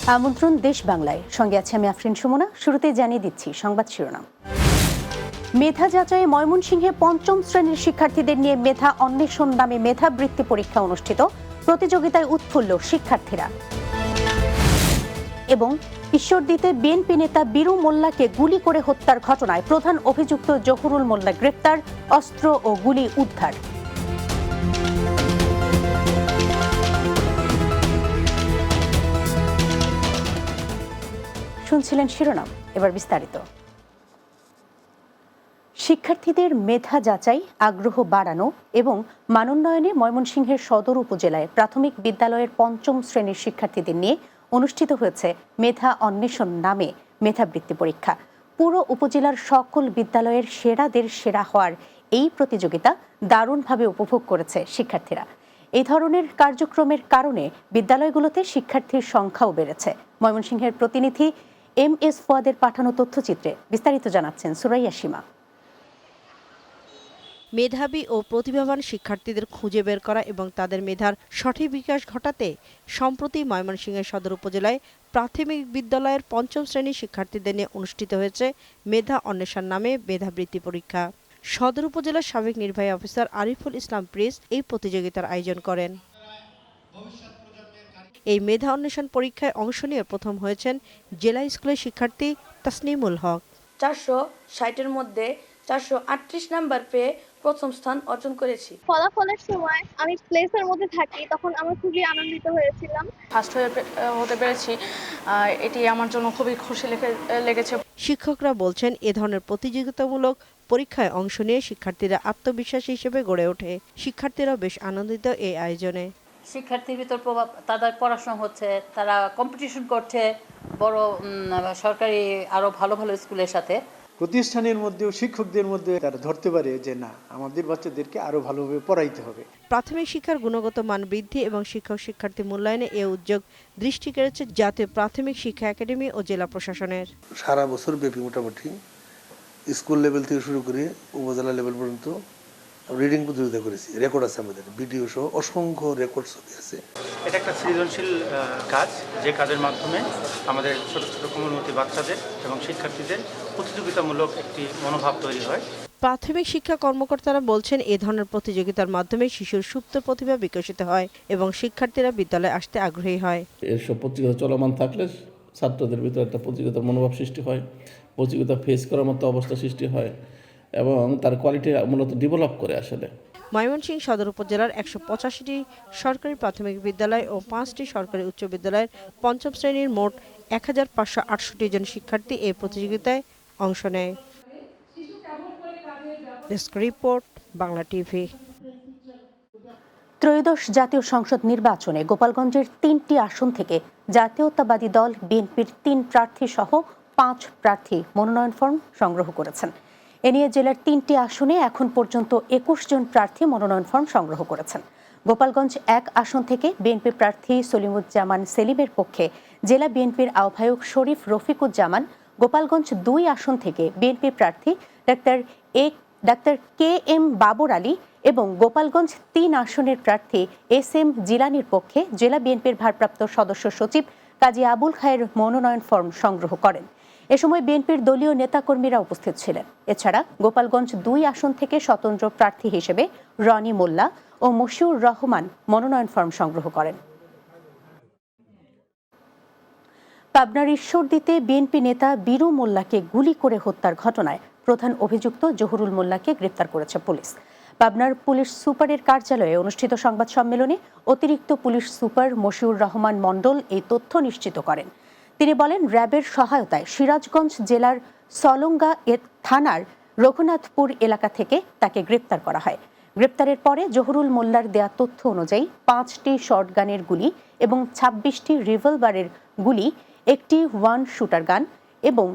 আমন্ত্রণ দেশ বাংলায়, সঙ্গে আছে আমি আফরিন সুমনা। শুরুতে জানিয়ে দিচ্ছি সংবাদ শিরোনাম। মেধা যাচাইয়ে ময়মনসিংহে পঞ্চম শ্রেণীর শিক্ষার্থীদের নিয়ে মেধা অন্বেষণ নামে মেধাবৃত্তি পরীক্ষা অনুষ্ঠিত, প্রতিযোগিতায় উৎফুল্ল শিক্ষার্থীরা। এবং ঈশ্বরদীতে বিএনপি নেতা বীরু মোল্লাকে গুলি করে হত্যার ঘটনায় প্রধান অভিযুক্ত জহুরুল মোল্লা গ্রেপ্তার, অস্ত্র ও গুলি উদ্ধার। শুনছিলেন শিরোনাম, এবার বিস্তারিত। শিক্ষার্থীদের মেধা যাচাই, আগ্রহ বাড়ানো এবং মানোন্নয়নে ময়মনসিংহের সদর উপজেলায় প্রাথমিক বিদ্যালয়ের পঞ্চম শ্রেণীর শিক্ষার্থীদের নিয়ে অনুষ্ঠিত হয়েছে মেধা অন্বেষণ নামে মেধাবৃত্তি পরীক্ষা। পুরো উপজেলার সকল বিদ্যালয়ের সেরাদের সেরা হওয়ার এই প্রতিযোগিতা দারুণভাবে উপভোগ করেছে শিক্ষার্থীরা। এই ধরনের কার্যক্রমের কারণে বিদ্যালয়গুলোতে শিক্ষার্থীর সংখ্যাও বেড়েছে। ময়মনসিংহের প্রতিনিধি MS ফুয়াদের পাঠানো তথ্যচিত্রে বিস্তারিত জানাচ্ছেন সুরাইয়া সীমা। মেধাবী ও প্রতিভাবান শিক্ষার্থীদের খুঁজে বের করা এবং তাদের মেধার সঠিক বিকাশ ঘটাতে সম্প্রতি ময়মনসিংহের সদর উপজেলায় প্রাথমিক বিদ্যালয়ের পঞ্চম শ্রেণীর শিক্ষার্থীদের নিয়ে অনুষ্ঠিত হয়েছে মেধা অন্বেষণ নামে মেধাবৃত্তি পরীক্ষা। সদর উপজেলার সাবেক নির্বাহী অফিসার আরিফুল ইসলাম প্রিন্স এই প্রতিযোগিতার আয়োজন করেন। এই মেধা অন্বেষণ পরীক্ষায় অংশ নিয়ে প্রথম হয়েছেন জেলা স্কুলের শিক্ষার্থী তাসনিমুল হক। 460-এর মধ্যে 438 নাম্বার পেয়ে প্রথম স্থান অর্জন করেছি। ফলাফলের সময় আমি প্লেসের মধ্যে থাকি, তখন আমি খুবই আনন্দিত হয়েছিলাম। ফার্স্ট হতে পেরেছি, এটি আমার জন্য খুবই খুশি লেগেছে। শিক্ষকরা বলছেন, এ ধরনের প্রতিযোগিতামূলক পরীক্ষায় অংশ নিয়ে শিক্ষার্থীরা আত্মবিশ্বাসী হিসেবে গড়ে ওঠে। শিক্ষার্থীরা বেশ আনন্দিত এই আয়োজনে। শিক্ষার্থীর ভিতর প্রভাব, তাদের পড়াশোনা হচ্ছে, তারা কম্পিটিশন করছে বড় সরকারি আরো ভালো ভালো স্কুলের সাথে। প্রতিষ্ঠানের মধ্যেও শিক্ষকদের মধ্যে তারা ধরতে পারে যে না, আমাদের বাচ্চাদেরকে আরো ভালোভাবে পড়াইতে হবে। প্রাথমিক শিক্ষার গুণগত মান বৃদ্ধি এবং শিক্ষক শিক্ষার্থী মূল্যায়নে এ উদ্যোগ দৃষ্টি কেড়েছে জাতীয় প্রাথমিক শিক্ষা একাডেমি ও জেলা প্রশাসনের। সারা বছর ব্যাপী মোটামুটি স্কুল লেভেল থেকে শুরু করে উপজেলা লেভেল পর্যন্ত রিডিং প্রতিযোগিতা করেছি। রেকর্ড আছে আমাদের, ভিডিও সহ অসংখ্য রেকর্ড ছবি আছে। এটা একটা সৃজনশীল কাজ, যে কাজের মাধ্যমে আমাদের ছোট ছোট কোমলমতি বাচ্চাদের এবং শিক্ষার্থীদের প্রতিযোগিতামূলক একটি মনোভাব তৈরি হয়। প্রাথমিক শিক্ষা কর্মকর্তারা বলছেন, এ ধরনের প্রতিযোগিতার মাধ্যমে শিশুর সুপ্ত প্রতিভা বিকশিত হয় এবং শিক্ষার্থীরা বিদ্যালয়ে আসতে আগ্রহী হয়। এসব প্রতিযোগিতা চলমান থাকলে ছাত্রদের ভিতরে একটা প্রতিযোগিতার মনোভাব সৃষ্টি হয়, প্রতিযোগিতা ফেস করার মতো অবস্থা সৃষ্টি হয় এবং তার কোয়ালিটি মূলত ডেভেলপ করে। আসলে ময়মনসিংহ সদর উপজেলার 185টি সরকারি প্রাথমিক বিদ্যালয় ও 5টি সরকারি উচ্চ বিদ্যালয়ের পঞ্চম শ্রেণীর মোট 1568 জন শিক্ষার্থী এই প্রতিযোগিতায় অংশ নেয়। Desk report, Bangla TV. ত্রয়োদশ জাতীয় সংসদ নির্বাচনে গোপালগঞ্জের 3টি আসন থেকে জাতীয়তাবাদী দল বিএনপির 3 প্রার্থী সহ 5 প্রার্থী মনোনয়ন ফর্ম সংগ্রহ করেছেন। এ নিয়ে জেলার 3টি আসনে এখন পর্যন্ত 21 জন প্রার্থী মনোনয়ন ফর্ম সংগ্রহ করেছেন। গোপালগঞ্জ 1 আসন থেকে বিএনপি প্রার্থী সলিমুজ্জামান সেলিমের পক্ষে জেলা বিএনপির আহ্বায়ক শরীফ রফিকুজ্জামান, গোপালগঞ্জ 2 আসন থেকে বিএনপি প্রার্থী ডাক্তার KM বাবর আলী এবং গোপালগঞ্জ 3 আসনের প্রার্থী SM জিলানির পক্ষে জেলা বিএনপির ভারপ্রাপ্ত সদস্য সচিব কাজী আবুল খায়ের মনোনয়ন ফর্ম সংগ্রহ করেন। এ সময় বিএনপির দলীয় নেতাকর্মীরা উপস্থিত ছিলেন। এছাড়া গোপালগঞ্জ 2 আসন থেকে স্বতন্ত্র প্রার্থী হিসেবে রনি মোল্লা ও মশিউর রহমান মনোনয়ন ফর্ম সংগ্রহ করেন। পাবনার ঈশ্বরদীতে বিএনপি নেতা বীরু মোল্লাকে গুলি করে হত্যার ঘটনায় প্রধান অভিযুক্ত জহুরুল মোল্লাকে গ্রেপ্তার করেছে পুলিশ। পাবনার পুলিশ সুপারের কার্যালয়ে অনুষ্ঠিত সংবাদ সম্মেলনে অতিরিক্ত পুলিশ সুপার মশিউর রহমান মণ্ডল এই তথ্য নিশ্চিত করেন। তিনি বলেন, র্যাবের সহায়তায় সিরাজগঞ্জ জেলার সলঙ্গা থানার রঘুনাথপুর এলাকা থেকে তাকে গ্রেপ্তার করা হয়। গ্রেপ্তারের পরে জহুরুল মোল্লার দেয়া তথ্য অনুযায়ী 5টি শর্টগানের গুলি এবং 26টি রিভলভারের গুলি, একটি 1 শুটার গান এবং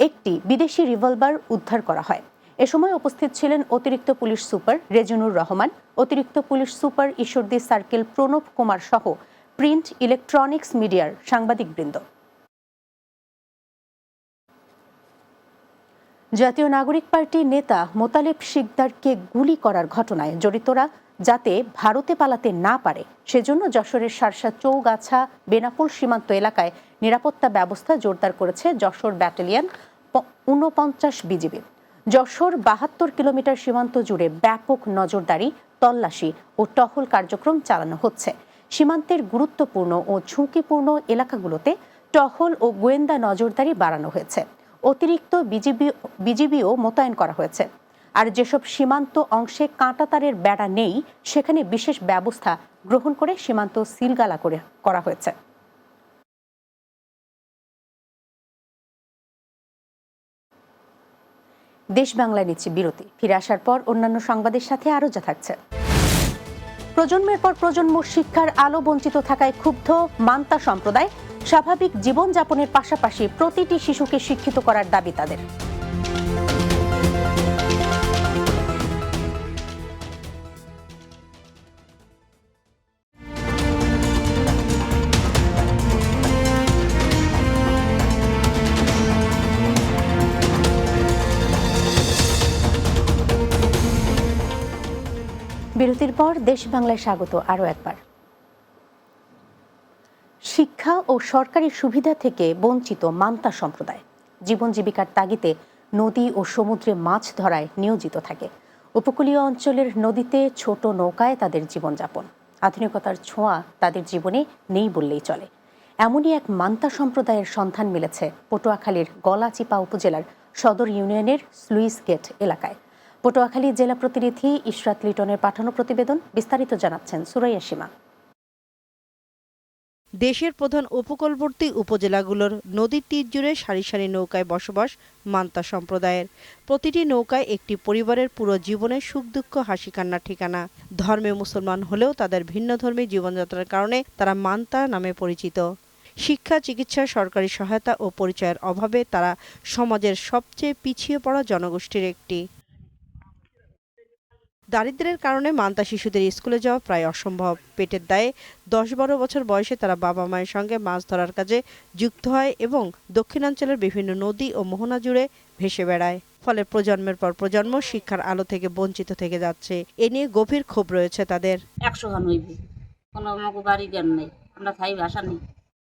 একটি বিদেশি রিভলভার উদ্ধার করা হয়। এ সময় উপস্থিত ছিলেন অতিরিক্ত পুলিশ সুপার রেজনুর রহমান, অতিরিক্ত police super Ishwardi circle Pranab Kumar সহ প্রিন্ট, ইলেকট্রনিক্স মিডিয়ার সাংবাদিকবৃন্দ। জাতীয় নাগরিক পার্টির নেতা মোতালেব শিকদারকে গুলি করার ঘটনায় জড়িতরা যাতে ভারতে পালাতে না পারে সেজন্য যশোরের শার্শা চৌগাছা বেনাপোল সীমান্ত এলাকায় নিরাপত্তা ব্যবস্থা জোরদার করেছে Jessore battalion ৪৯ BGB. Jessore ৭২ kilometre সীমান্ত জুড়ে ব্যাপক নজরদারি, তল্লাশি ও টহল কার্যক্রম চালানো হচ্ছে। সীমান্তের গুরুত্বপূর্ণ ও ঝুঁকিপূর্ণ এলাকাগুলোতে টহল ও গোয়েন্দা নজরদারি বাড়ানো হয়েছে। অতিরিক্ত বিজিবিও মোতায়েন করা হয়েছে। আর যেসব সীমান্ত অংশে কাঁটাতারের বেড়া নেই সেখানে বিশেষ ব্যবস্থা গ্রহণ করে সীমান্ত সিলগালা করা হয়েছে। দেশ বাংলায় নিচ্ছে বিরতি। ফিরে আসার পর অন্যান্য সংবাদের সাথে আরও যা থাকছে। প্রজন্মের পর প্রজন্ম শিক্ষার আলো বঞ্চিত থাকায় ক্ষুব্ধ মান্তা সম্প্রদায়। স্বাভাবিক জীবনযাপনের পাশাপাশি প্রতিটি শিশুকে শিক্ষিত করার দাবি তাদের। বিরতির পর দেশ বাংলায় স্বাগত আরও একবার। শিক্ষা ও সরকারি সুবিধা থেকে বঞ্চিত মান্তা সম্প্রদায় জীবন জীবিকার তাগিদে নদী ও সমুদ্রে মাছ ধরায় নিয়োজিত থাকে। উপকূলীয় অঞ্চলের নদীতে ছোট নৌকায় তাদের জীবনযাপন। আধুনিকতার ছোঁয়া তাদের জীবনে নেই বললেই চলে। এমনই এক মান্তা সম্প্রদায়ের সন্ধান মিলেছে পটুয়াখালীর গলাচিপা উপজেলার সদর ইউনিয়নের স্লুইস গেট এলাকায়। পটুয়াখালী জেলা প্রতিনিধি ইশরাত লিটনের পাঠানো প্রতিবেদন। বিস্তারিত জানাচ্ছেন সুরাইয়া সীমা। দেশের প্রধান উপকূলবর্তী উপজেলাগুলোর নদীর তীর জুড়ে সারি সারি নৌকায় বসবাস মান্তা সম্প্রদায়ের। প্রতিটি নৌকায় একটি পরিবারের পুরো জীবনের সুখ দুঃখ হাসি কান্নার ঠিকানা। ধর্মে মুসলমান হলেও তাদের ভিন্নধর্মী জীবনযাত্রার কারণে তারা মান্তা নামে পরিচিত। শিক্ষা, চিকিৎসা, সরকারি সহায়তা ও পরিচয়ের অভাবে তারা সমাজের সবচেয়ে পিছিয়ে পড়া জনগোষ্ঠীর একটি। দারিদ্র্যের কারণে মান্তা শিশুদের স্কুলে যাওয়া প্রায় অসম্ভব। পেটের দায়ে ১০-১২ বছর বয়সে তারা বাবা মায়ের সঙ্গে মাছ ধরার কাজে যুক্ত হয় এবং দক্ষিণাঞ্চলের বিভিন্ন নদী ও মোহনা জুড়ে ভেসে বেড়ায়। ফলে প্রজন্মের পর প্রজন্ম শিক্ষার আলো থেকে বঞ্চিত থেকে যাচ্ছে। এ নিয়ে গভীর ক্ষোভ রয়েছে তাদের। ১০০ জন হইবে, কোনো আমাকে বাড়ি জ্ঞান নেই, আমরা খাই ভাষা নেই,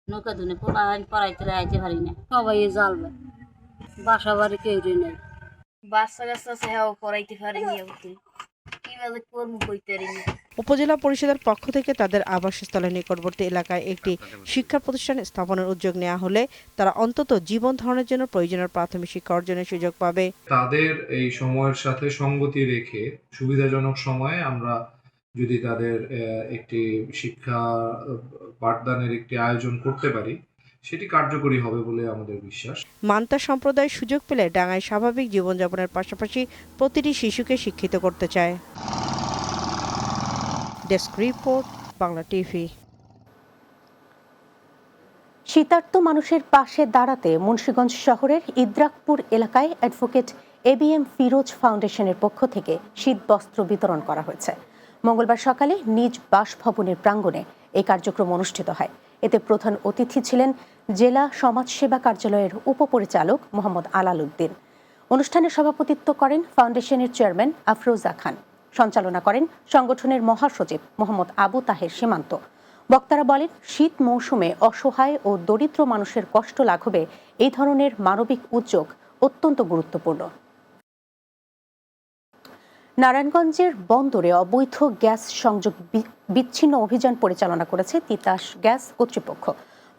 নৌকা ধুনে পোলা পড়াইতে আইতে পারি না, সবাই জ্বালবে, বাসা বাড়ি কেউ নেই, বাচ্চা কাচ্চা সেও পড়াইতে পারিনি, কিভাবে কর্ম করতে পারিনি। উপজেলা পরিষদের পক্ষ থেকে তাদের আবাসস্থলের নিকটবর্তী এলাকায় একটি শিক্ষা প্রতিষ্ঠান স্থাপনের উদ্যোগ নেওয়া হলে তারা অন্তত জীবন ধারণের জন্য প্রয়োজনীয় প্রাথমিক শিক্ষা অর্জনের সুযোগ পাবে। তাদের এই সময়ের সাথে সঙ্গতি রেখে সুবিধাজনক সময়ে আমরা যদি তাদের একটি শিক্ষা পাঠদানের একটি আয়োজন করতে পারি, সেটি কার্যকরী হবে বলে আমাদের বিশ্বাস। মান্তা সম্প্রদায় সুযোগ পেলে ডাঙায় স্বাভাবিক জীবনযাপনের পাশাপাশি প্রতিটি শিশুকে শিক্ষিত করতে চায়। Desk report, Bangla TV. শীতার্ত মানুষের পাশে দাঁড়াতে মুন্সিগঞ্জ শহরের ইদ্রাকপুর এলাকায় অ্যাডভোকেট ABM ফিরোজ ফাউন্ডেশনের পক্ষ থেকে শীতবস্ত্র বিতরণ করা হয়েছে। মঙ্গলবার সকালে নিজ বাসভবনের প্রাঙ্গণে এই কার্যক্রম অনুষ্ঠিত হয়। এতে প্রধান অতিথি ছিলেন জেলা সমাজসেবা কার্যালয়ের উপপরিচালক মোহাম্মদ আলাল উদ্দিন। অনুষ্ঠানে সভাপতিত্ব করেন ফাউন্ডেশনের চেয়ারম্যান আফরোজা খান। সঞ্চালনা করেন সংগঠনের মহাসচিব মোহাম্মদ আবু তাহের সীমান্ত। বক্তারা বলেন, শীত মৌসুমে অসহায় ও দরিদ্র মানুষের কষ্ট লাঘবে এই ধরনের মানবিক উদ্যোগ অত্যন্ত গুরুত্বপূর্ণ। নারায়ণগঞ্জের বন্দরে অবৈধ গ্যাস সংযোগ বিচ্ছিন্ন অভিযান পরিচালনা করেছে তিতাস গ্যাস কর্তৃপক্ষ।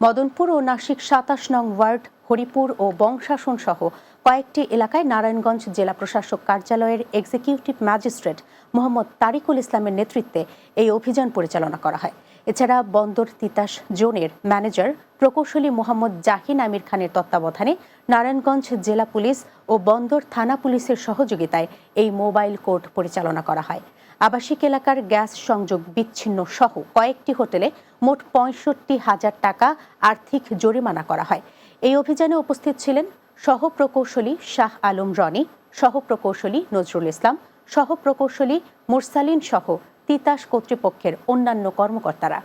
মদনপুর ও নাসিক ২৭ নং ওয়ার্ড, হরিপুর ও বংশাসন সহ কয়েকটি এলাকায় নারায়ণগঞ্জ জেলা প্রশাসক কার্যালয়ের এক্সিকিউটিভ ম্যাজিস্ট্রেট মোহাম্মদ তারিকুল ইসলামের নেতৃত্বে এই অভিযান পরিচালনা করা হয়। এছাড়া বন্দর তিতাস জোনের ম্যানেজার প্রকৌশলী মোহাম্মদ জাহিন আমির খানের তত্ত্বাবধানে নারায়ণগঞ্জ জেলা পুলিশ ও বন্দর থানা পুলিশের সহযোগিতায় এই মোবাইল কোর্ট পরিচালনা করা হয়। আবাসিক এলাকার গ্যাস সংযোগ বিচ্ছিন্ন সহ কয়েকটি হোটেলে মোট ৬৫,০০০ টাকা আর্থিক জরিমানা করা হয়। এই অভিযানে উপস্থিত ছিলেন সহ প্রকৌশলী শাহ আলম রনি, সহ প্রকৌশলী নজরুল ইসলাম, সহ প্রকৌশলী মুরসালিন সহ তিতাস কর্তৃপক্ষের অন্যান্য কর্মকর্তারা।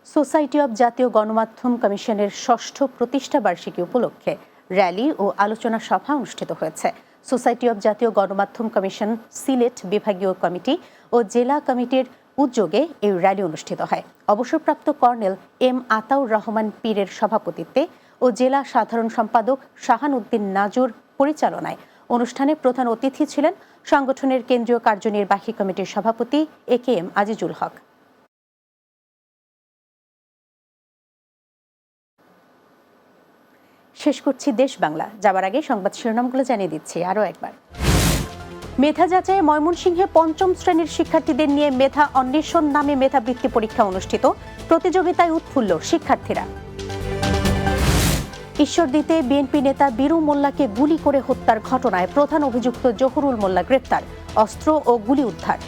সোসাইটি অব জাতীয় গণমাধ্যম কমিশনের ৬ষ্ঠ প্রতিষ্ঠা বার্ষিকী উপলক্ষে র্যালি ও আলোচনা সভা অনুষ্ঠিত হয়েছে। সোসাইটি অব জাতীয় গণমাধ্যম কমিশন সিলেট বিভাগীয় কমিটি ও জেলা কমিটির উদ্যোগে এই র্যালি অনুষ্ঠিত হয়। অবসরপ্রাপ্ত কর্নেল এম আতাউর রহমান পীরের সভাপতিত্বে ও জেলা সাধারণ সম্পাদক শাহান উদ্দিন নাজুর পরিচালনায় অনুষ্ঠানে প্রধান অতিথি ছিলেন সংগঠনের কেন্দ্রীয় কার্যনির্বাহী কমিটির সভাপতি AKM আজিজুল হক। শেষ করছি দেশ বাংলা, যাবার আগে সংবাদ শিরোনামগুলো জানিয়ে দিচ্ছি আরও একবার। মেধা যাচাইয়ে ময়মনসিংহে ৫ম শ্রেণীর শিক্ষার্থীদের নিয়ে মেধা অন্বেষণ নামে মেধাবৃত্তি পরীক্ষা অনুষ্ঠিত, প্রতিযোগিতায় উৎফুল্ল শিক্ষার্থীরা। ঈশ্বরদীতে বিএনপি নেতা বীরু মোল্লাকে গুলি করে হত্যার ঘটনায় প্রধান অভিযুক্ত জহুরুল মোল্লা গ্রেপ্তার, অস্ত্র ও গুলি উদ্ধার।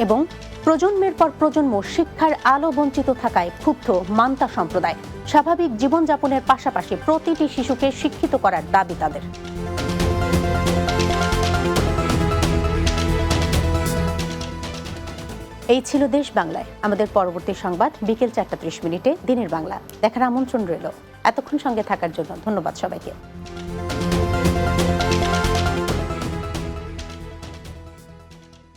এবং প্রজন্মের পর প্রজন্ম শিক্ষার আলো বঞ্চিত থাকায় ক্ষুব্ধ মান্তা সম্প্রদায়, স্বাভাবিক জীবনযাপনের পাশাপাশি প্রতিটি শিশুকে শিক্ষিত করার দাবি তাদের। এই ছিল দেশ বাংলায়। আমাদের পরবর্তী সংবাদ বিকেল 4টা 30 মিনিটে দিনের বাংলা দেখার আমন্ত্রণ রইল। এতক্ষণ সঙ্গে থাকার জন্য ধন্যবাদ সবাইকে।